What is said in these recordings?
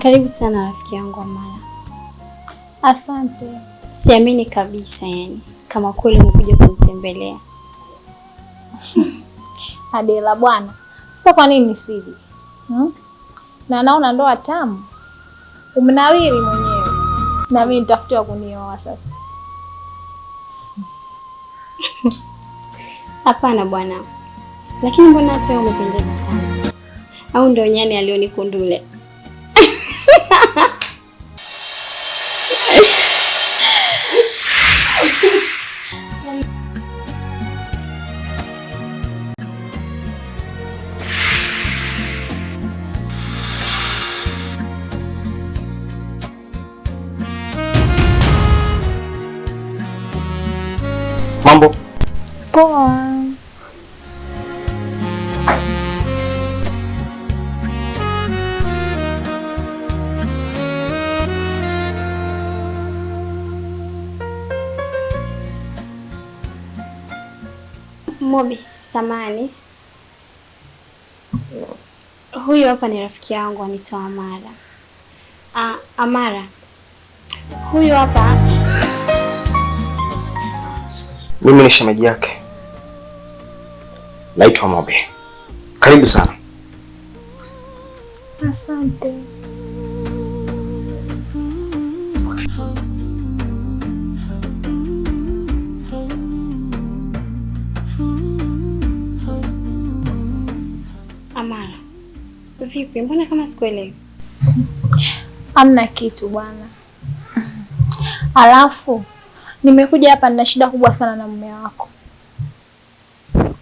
Karibu sana rafiki yangu Amara. Asante. Siamini kabisa yani kama kweli umekuja kunitembelea. Adela bwana. Sasa kwa nini nisije? Na naona ndoa tamu. Umenawiri mwenyewe. Na mimi nitafutia kunioa sasa. Hapana bwana. Lakini mbona hata umependeza sana? Au ndio nyani alionikundule? Mambo poa. Mobi, samani. Huyu hapa ni rafiki yangu anaitwa Amara. Amara. Huyu hapa mimi ni shemeji yake. Naitwa Mobi. Karibu sana. Asante. Amara. Vipi? Mbona kama sikuelewi? Hamna kitu bwana. Alafu nimekuja hapa nina shida kubwa sana na mume wako.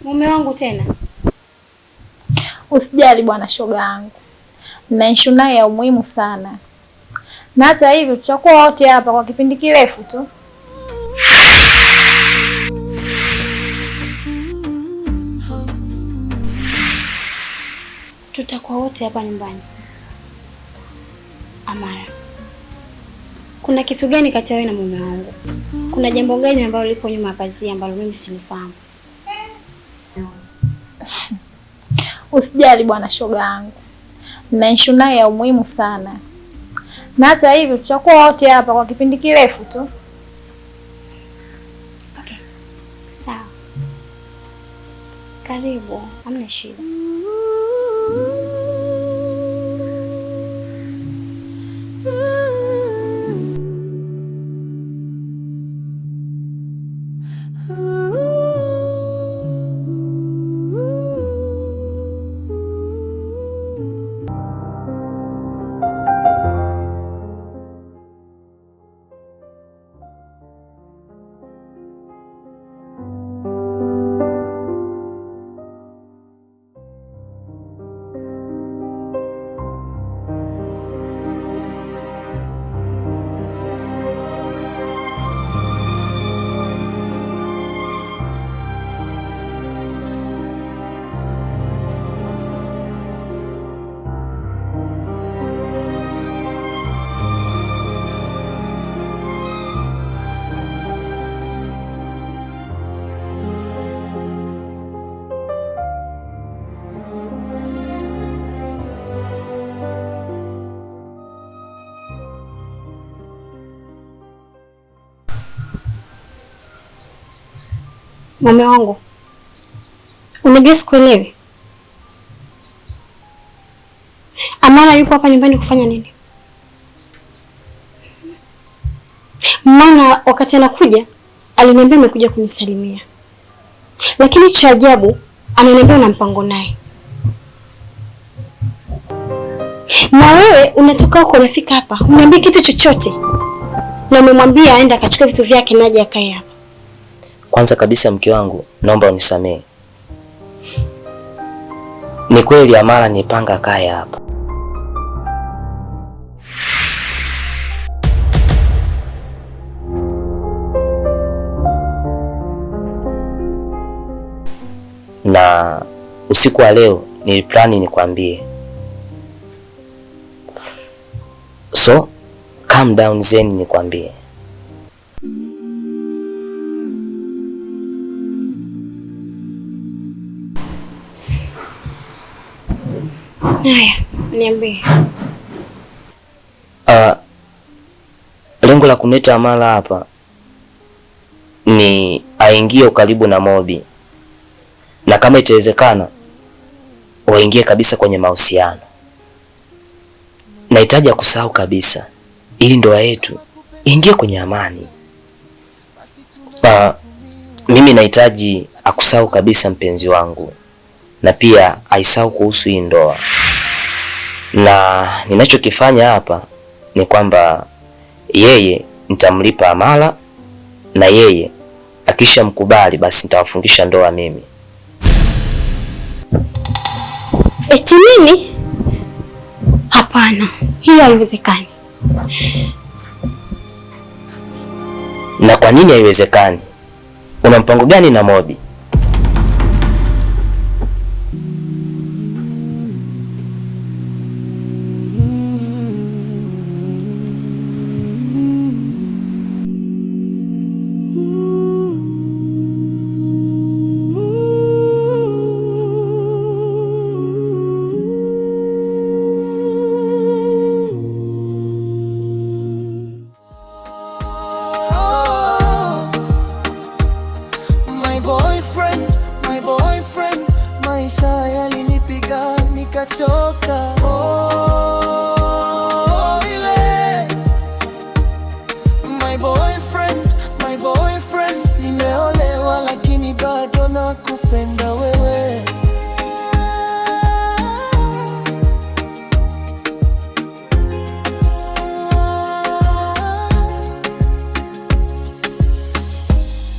Mume wangu tena? Usijali bwana shoga yangu. Nina issue naye ya umuhimu sana. Na hata hivyo tutakuwa wote hapa kwa kipindi kirefu tu. Tutakuwa wote hapa nyumbani. Amara. Kuna kitu gani kati ya wewe na mume wangu? Kuna jambo gani ambalo lipo nyuma ya pazia ambalo mimi silifahamu? Usijali bwana shoga yangu. Nina issue naye ya umuhimu sana. Na hata hivyo tutakuwa wote hapa kwa kipindi kirefu tu. Okay. Sawa. Karibu, hamna shida. Mume wangu, unajua sikuelewi. Amara yupo hapa nyumbani kufanya nini? Maana wakati anakuja aliniambia amekuja kunisalimia, lakini cha ajabu ananiambia una mpango naye. Na wewe unatoka huko unafika hapa uniambia kitu chochote, na umemwambia aende akachukua vitu vyake na aje akae hapa. Kwanza kabisa mke wangu, naomba unisamehe. Ni kweli Amara nipanga kaya hapa. Na usiku wa leo niliplani nikwambie. So, calm down zen nikwambie. Haya, niambie. lengo la kumleta Amara hapa ni aingie ukaribu na Mobi, na kama itawezekana waingie kabisa kwenye mahusiano. Nahitaji akusahau kabisa ili ndoa yetu ingie kwenye amani. Mimi nahitaji akusahau kabisa mpenzi wangu, na pia aisahau kuhusu hii ndoa. Na ninachokifanya hapa ni kwamba yeye nitamlipa Amara, na yeye akisha mkubali basi nitawafungisha ndoa mimi. Eti nini? Hapana, hiyo haiwezekani. Na kwa nini haiwezekani? Una mpango gani na Mobi?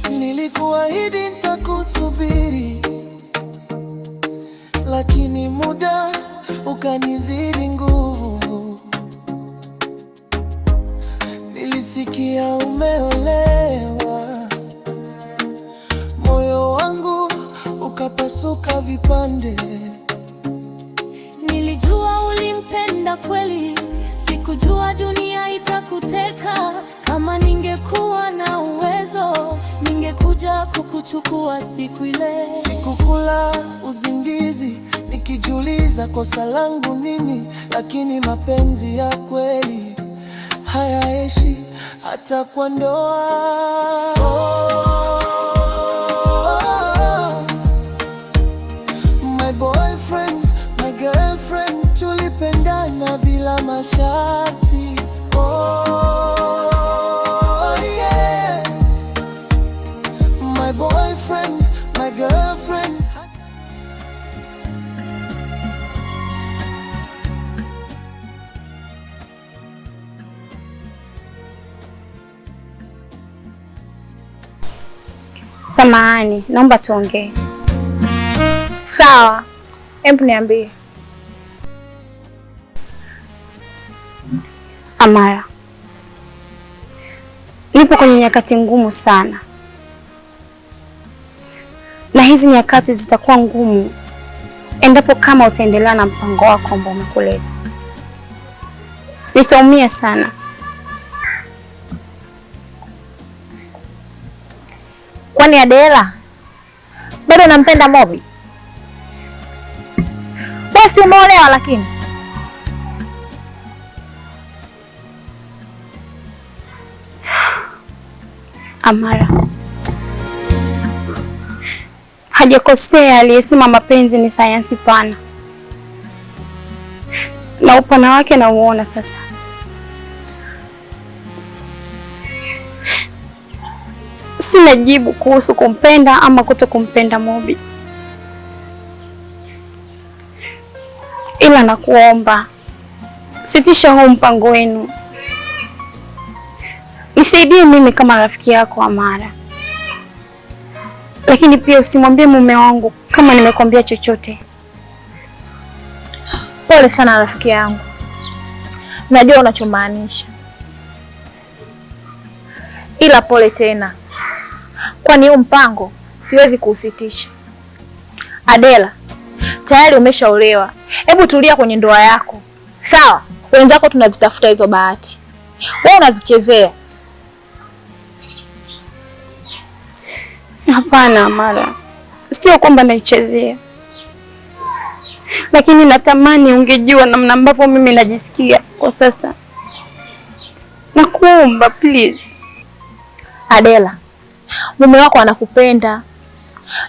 Nilikuahidi nitakusubiri, lakini muda ukanizidi nguvu. Nilisikia umeolewa, moyo wangu ukapasuka vipande. Nilijua ulimpenda kweli, sikujua dunia itakuteka. Kama ningekuwa na uwezo, ningekuja kukuchukua siku ile. Sikukula uzingizi nikijiuliza kosa langu nini, lakini mapenzi ya kweli hayaishi hata kwa ndoa. My boyfriend, my girlfriend, tulipendana bila masharti. Yeah. My boyfriend, my girlfriend. Samahani, naomba tuongee. Sawa, hebu niambie. Amara, nipo kwenye nyakati ngumu sana, na hizi nyakati zitakuwa ngumu endapo kama utaendelea na mpango wako ambao umekuleta. Nitaumia sana. Kwani Adela bado unampenda Mobi? Wewe si umeolewa lakini? Amara, hajakosea aliyesema mapenzi ni sayansi pana, na upana wake na uona sasa. Sina jibu kuhusu kumpenda ama kutokumpenda Mobi, ila nakuomba sitisha huu mpango wenu. Nisaidie mimi kama rafiki yako Amara, lakini pia usimwambie mume wangu kama nimekwambia chochote. Pole sana rafiki yangu, najua unachomaanisha, ila pole tena, kwani huu mpango siwezi kuusitisha. Adela, tayari umeshaolewa, hebu tulia kwenye ndoa yako, sawa? Wenzako tunazitafuta hizo bahati, wewe unazichezea. Hapana Amara, sio kwamba naichezea, lakini natamani ungejua namna ambavyo mimi najisikia kwa sasa. Nakuomba please. Adela, mume wako anakupenda,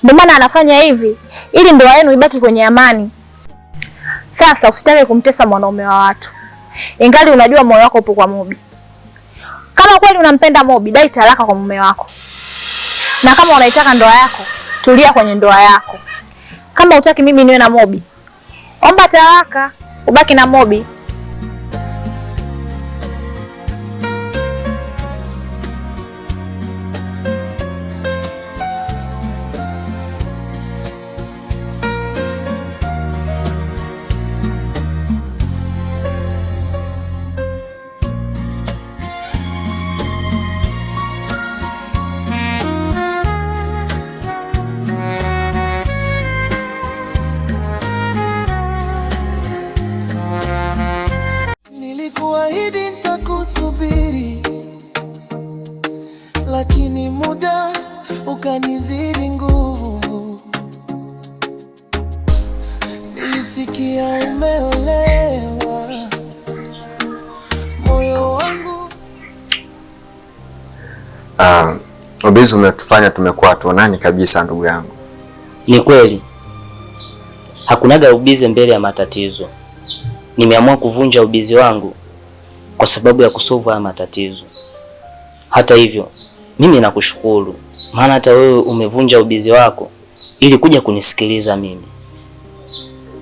ndio maana anafanya hivi ili ndoa yenu ibaki kwenye amani. Sasa usitake kumtesa mwanaume wa watu, ingali unajua moyo wako upo kwa Mobi. Kama kweli unampenda Mobi, dai talaka kwa mume wako, na kama unaitaka ndoa yako, tulia kwenye ndoa yako. Kama utaki mimi niwe na Mobi, omba talaka, ubaki na Mobi. Nilikuahidi nitakusubiri, lakini muda ukanizidi nguvu. Nilisikia umeolewa, moyo wangu. Ubizi umetufanya tumekuwa tuonani kabisa ndugu yangu. Ni kweli, hakunaga ubizi mbele ya matatizo. Nimeamua kuvunja ubizi wangu kwa sababu ya kusolve haya matatizo. Hata hivyo, mimi nakushukuru, maana hata wewe umevunja ubizi wako ili kuja kunisikiliza mimi.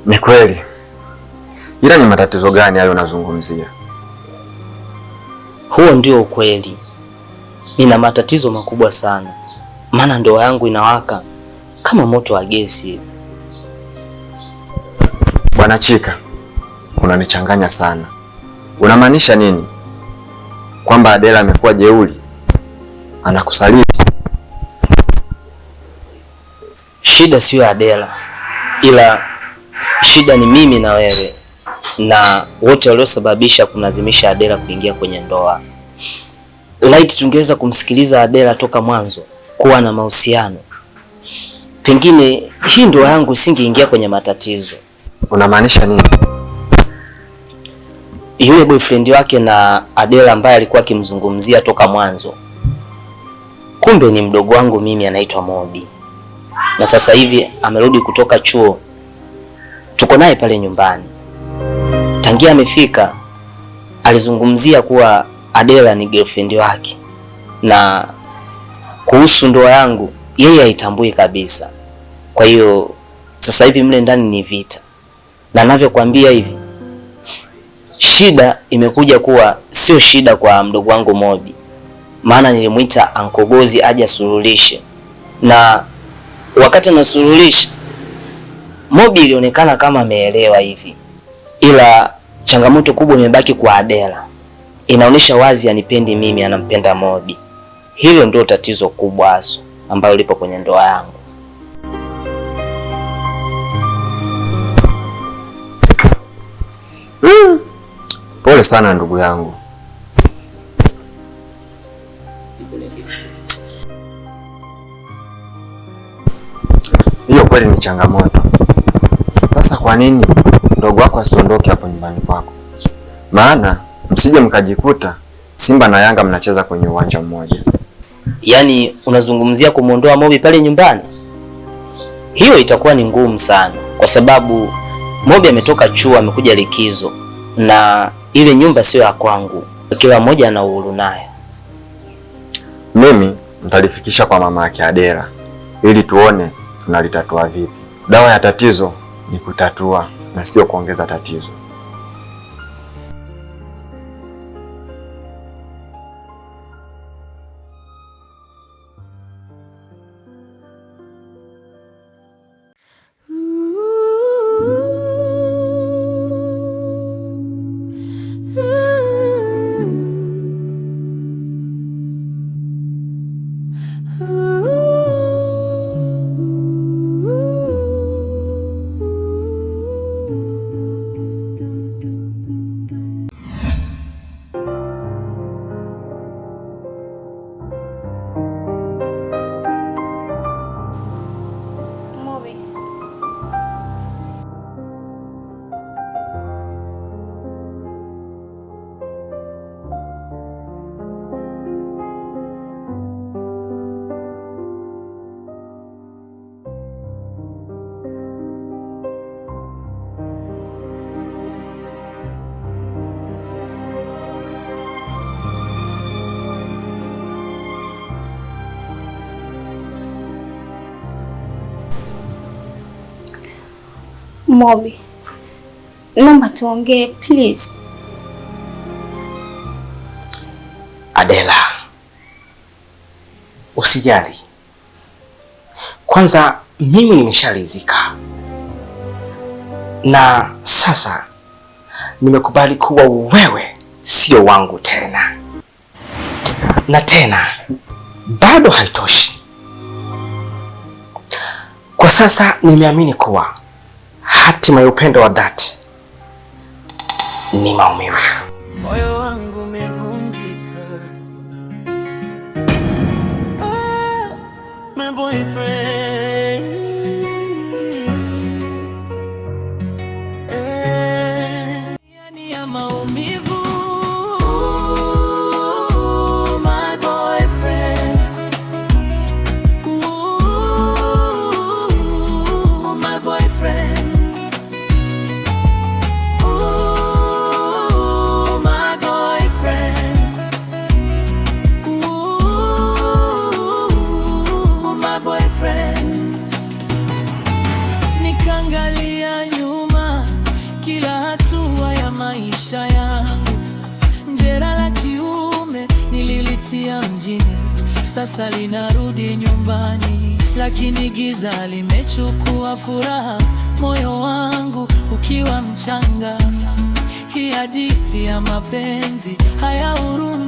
Ni kweli. Ila ni matatizo gani hayo unazungumzia? Huo ndio ukweli. Nina matatizo makubwa sana, maana ndoa yangu inawaka kama moto wa gesi. Bwana Chika, unanichanganya sana. Unamaanisha nini? Kwamba Adela amekuwa jeuri, anakusaliti? Shida sio Adela, ila shida ni mimi na wewe na wote waliosababisha kulazimisha Adela kuingia kwenye ndoa. Light, tungeweza kumsikiliza Adela toka mwanzo, kuwa na mahusiano, pengine hii ndoa yangu isingeingia kwenye matatizo. Unamaanisha nini? Yule boyfriend wake na Adela ambaye alikuwa akimzungumzia toka mwanzo, kumbe ni mdogo wangu mimi, anaitwa Mobi. Na sasa hivi amerudi kutoka chuo, tuko naye pale nyumbani. Tangia amefika alizungumzia kuwa Adela ni girlfriend wake, na kuhusu ndoa yangu yeye haitambui kabisa. Kwa hiyo sasa hivi mle ndani ni vita, na ninavyokuambia hivi, shida imekuja kuwa sio shida kwa mdogo wangu Mobi, maana nilimuita Uncle Gozi aje asuluhishe, na wakati anasuluhisha Mobi ilionekana kama ameelewa hivi, ila changamoto kubwa imebaki kwa Adela. Inaonyesha wazi anipendi mimi, anampenda Mobi. Hilo ndio tatizo kubwa hasa ambalo lipo kwenye ndoa yangu. Pole sana ndugu yangu. Hiyo kweli ni changamoto. Sasa kwa nini ndogo wako asiondoke hapo nyumbani kwako? Maana msije mkajikuta Simba na Yanga mnacheza kwenye uwanja mmoja. Yaani unazungumzia kumuondoa Mobi pale nyumbani? Hiyo itakuwa ni ngumu sana, kwa sababu Mobi ametoka chuo, amekuja likizo, na ile nyumba sio ya kwangu. Kila mmoja ana uhuru nayo. Mimi mtalifikisha kwa mama yake Adela ili tuone tunalitatua vipi. Dawa ya tatizo ni kutatua na sio kuongeza tatizo. Mobi, naomba tuongee please. Adela, usijali. Kwanza mimi nimesharidhika, na sasa nimekubali kuwa wewe sio wangu tena. Na tena bado haitoshi. Kwa sasa nimeamini kuwa hatima ya upendo wa dhati ni maumivu. Moyo wangu umevunjika. My boyfriend. Yani ya maumivu. My boyfriend. My boyfriend. Nikaangalia nyuma kila hatua ya maisha yangu, jeraha la kiume nililitia mjini, sasa linarudi nyumbani, lakini giza limechukua furaha, moyo wangu ukiwa mchanga. Hii hadithi ya mapenzi haya hurumi.